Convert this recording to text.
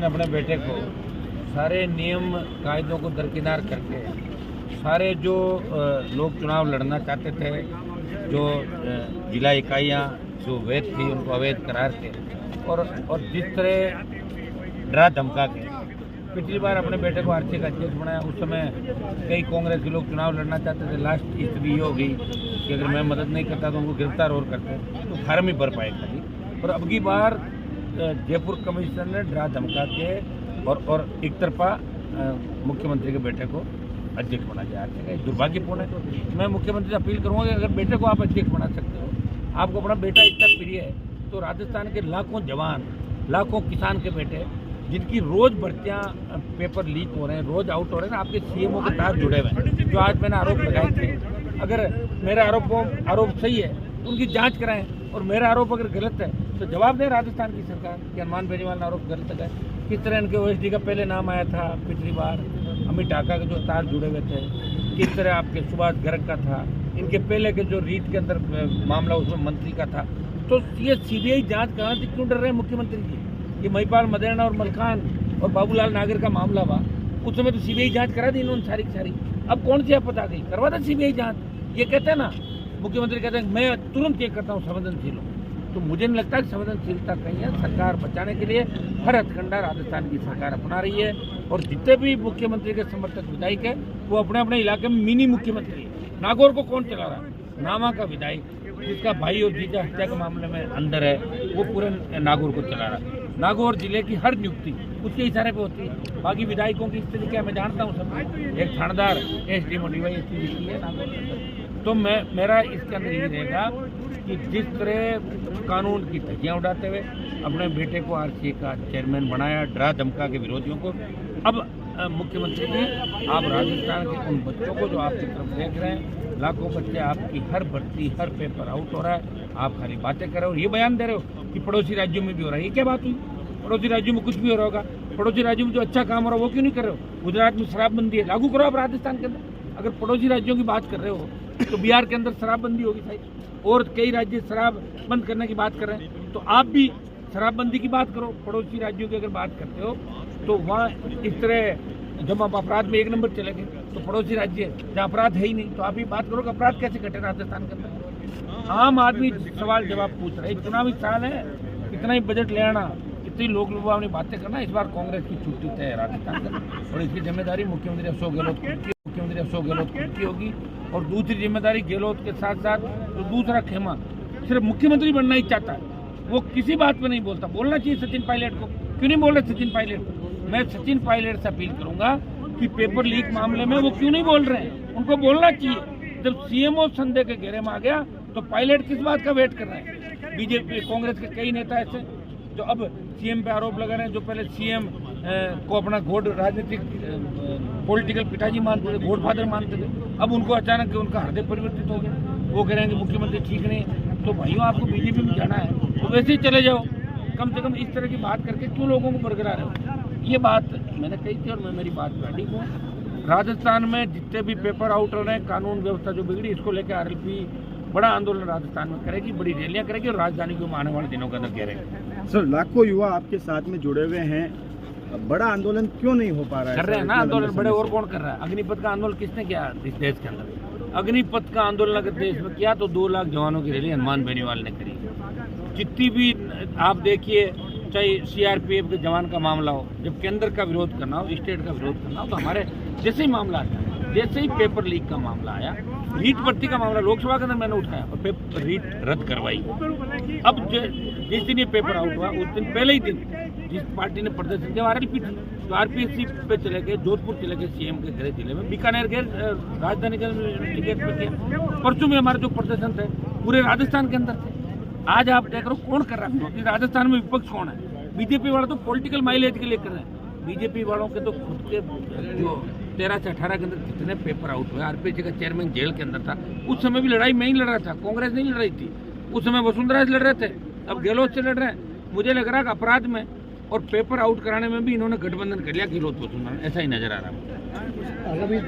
ने अपने बेटे को सारे नियम कायदों को दरकिनार करके सारे जो लोग चुनाव लड़ना चाहते थे, जो जिला इकाइयाँ जो वैध थी उनको अवैध करार के और जिस तरह डरा धमका के पिछली बार अपने बेटे को आरक्षी का अध्यक्ष बनाया, उस समय कई कांग्रेस के लोग चुनाव लड़ना चाहते थे। लास्ट स्थिति ये हो गई कि अगर मैं मदद नहीं करता तो उनको गिरफ्तार और करते तो फार्म ही भर पाए खाली। और अब की बार जयपुर कमिश्नर ने डरा धमका के और एक तरफा मुख्यमंत्री के बेटे को अध्यक्ष बना दिया। दुर्भाग्यपूर्ण है। मैं मुख्यमंत्री से अपील करूँगा कि अगर बेटे को आप अध्यक्ष बना सकते हो, आपको अपना बेटा इतना प्रिय है, तो राजस्थान के लाखों जवान, लाखों किसान के बेटे जिनकी रोज भर्तियाँ पेपर लीक हो रहे हैं, रोज आउट हो रहे हैं, आपके सीएमओ के साथ जुड़े हुए हैं, जो आज मैंने आरोप लगाए थे। अगर मेरा आरोप सही है उनकी जांच कराएं और मेरा आरोप अगर गलत है तो जवाब दें राजस्थान की सरकार कि हनुमान बेनीवाल ने आरोप गलत लगाए। किस तरह इनके ओएसडी का पहले नाम आया था पिछली बार, अमित ढाका के जो तार जुड़े हुए थे, किस तरह आपके सुभाष गर्ग का था, इनके पहले के जो रीट के अंदर मामला उसमें मंत्री का था। तो ये सीबीआई जांच कराने से क्यों डर रहे हैं मुख्यमंत्री जी? ये महिपाल मदेरणा और मलखान और बाबूलाल नागर का मामला हुआ, उस समय तो सीबीआई जांच करा दी इन्होंने सारी की सारी। अब कौन सी आपत्ति आ गई? करवा दे सीबीआई जांच। ये कहते हैं ना, मुख्यमंत्री कहते हैं मैं तुरंत ये करता हूँ, संवेदनशील हूँ। तो मुझे नहीं लगता कि संवेदनशीलता कहीं है। सरकार बचाने के लिए हर हथकंडा राजस्थान की सरकार अपना रही है और जितने भी मुख्यमंत्री के समर्थक विधायक है वो अपने अपने इलाके में मिनी मुख्यमंत्री है। नागौर को कौन चला रहा है? नामा का विधायक जिसका भाई और जीजा हत्या के मामले में अंदर है, वो पूरे नागौर को चला रहा है। नागौर जिले की हर नियुक्ति उसके इशारे पे होती है। बाकी विधायकों की स्थिति क्या मैं जानता हूँ सब। एक थानेदार एसडीएम और डीवाईएसपी की है नागौर के अंदर। तो मेरा इसके अंदर ये रहेगा कि जिस तरह कानून की धज्जियाँ उड़ाते हुए अपने बेटे को आरसीए का चेयरमैन बनाया, डरा धमका के विरोधियों को, अब मुख्यमंत्री जी आप राजस्थान के उन बच्चों को जो आपकी तरफ देख रहे हैं, लाखों बच्चे आपकी हर भर्ती हर पेपर आउट हो रहा है, आप खाली बातें कर रहे हो, ये बयान दे रहे हो कि पड़ोसी राज्यों में भी हो रहा है। ये क्या बात हुई? पड़ोसी राज्यों में कुछ भी हो रहा होगा, पड़ोसी राज्यों में जो अच्छा काम हो रहा है वो क्यों नहीं कर रहे हो? गुजरात में शराबबंदी है, लागू करो आप राजस्थान के अंदर। अगर पड़ोसी राज्यों की बात कर रहे हो तो बिहार के अंदर शराबबंदी होगी शायद, और कई राज्य शराब बंद करने की बात कर रहे हैं, तो आप भी शराबबंदी की बात करो। पड़ोसी राज्यों की अगर बात करते हो तो वहाँ इस तरह जब आप अपराध में 1 नंबर चले गए, तो पड़ोसी राज्य जहाँ अपराध है ही नहीं, तो आप ही बात करो कि अपराध कैसे घटे राजस्थान के अंदर। आम आदमी सवाल जवाब पूछ रहा है। चुनावी साल है, इतना ही बजट ले आना, इतनी लोक लुभावनी बातें करना। इस बार कांग्रेस की छुट्टी तय है राजस्थान में और इसकी जिम्मेदारी मुख्यमंत्री अशोक गहलोत खुद की होगी। और दूसरी जिम्मेदारी गहलोत के साथ साथ जो दूसरा खेमा सिर्फ मुख्यमंत्री बनना ही चाहता है, वो किसी बात पे नहीं बोलता। बोलना चाहिए सचिन पायलट को। क्यों नहीं बोल रहे सचिन पायलट? मैं सचिन पायलट से अपील करूंगा कि पेपर लीक मामले में वो क्यों नहीं बोल रहे हैं, उनको बोलना चाहिए। जब सीएमओ संदेह के घेरे में आ गया तो पायलट किस बात का वेट कर रहे हैं? बीजेपी कांग्रेस के कई नेता ऐसे जो अब सीएम पे आरोप लगा रहे हैं, जो पहले सीएम को अपना राजनीतिक पॉलिटिकल पिताजी मानते थे, गॉडफादर मानते थे, अब उनको अचानक उनका हृदय परिवर्तित हो गया। वो कह रहे हैं कि मुख्यमंत्री ठीक नहीं। तो भाइयों आपको बीजेपी में जाना है तो वैसे ही चले जाओ। कम से कम इस तरह की बात करके क्यों लोगों को बरकरार रहे? ये बात मैंने कही थी और मैं मेरी बात पर अडिग हूँ। राजस्थान में जितने भी पेपर आउट हो रहे हैं, कानून व्यवस्था जो बिगड़ी, इसको लेकर आरएलपी बड़ा आंदोलन राजस्थान में करेगी, बड़ी रैलियां करेगी और राजधानी को आने वाले दिनों के अंदर घेरेगी। सर, लाखों युवा आपके साथ में जुड़े हुए हैं, बड़ा आंदोलन क्यों नहीं हो पा रहा है? कर रहे हैं ना आंदोलन बड़े, और कौन कर रहा है? अग्निपथ का आंदोलन किसने किया इस देश के अंदर? अग्निपथ का आंदोलन अगर देश में किया तो 2 लाख जवानों की रैली हनुमान बेनीवाल ने करी। जितनी भी आप देखिए, चाहे सीआरपीएफ के जवान का मामला हो, जब केंद्र का विरोध करना हो, स्टेट का विरोध करना हो, तो हमारे जैसे ही मामला आता है, जैसे ही पेपर लीक का मामला आया, रीट भर्ती का मामला लोकसभा के अंदर मैंने उठाया और पेपर रीट रद्द करवाई। अब जिस दिन ये पेपर आउट हुआ उस दिन पहले ही दिन जिस पार्टी ने प्रदर्शन किया आरएलपी थी, तो आरपीएससी पे चले गए, जोधपुर चले गए, सीएम के गृह जिले में, बीकानेर गए, राजधानी के टिकट पे किया। परसों में हमारे जो प्रदर्शन थे पूरे राजस्थान के अंदर थे। आज आप देख रहे हो कौन कर रहा है? क्योंकि राजस्थान में विपक्ष कौन है? बीजेपी वाले तो पॉलिटिकल माइलेज के लिए कर रहे हैं। बीजेपी वालों के तो खुद के जो 13 से 18 के अंदर कितने पेपर आउट हुए। आरपीएससी का चेयरमैन जेल के अंदर था, उस समय भी लड़ाई मैं ही लड़ रहा था, कांग्रेस नहीं लड़ रही थी। उस समय वसुंधरा से लड़ रहे थे, अब गहलोत से लड़ रहे हैं। मुझे लग रहा है कि अपराध में और पेपर आउट कराने में भी इन्होंने गठबंधन कर लिया गहलोत वसुंधरा, ऐसा ही नजर आ रहा है।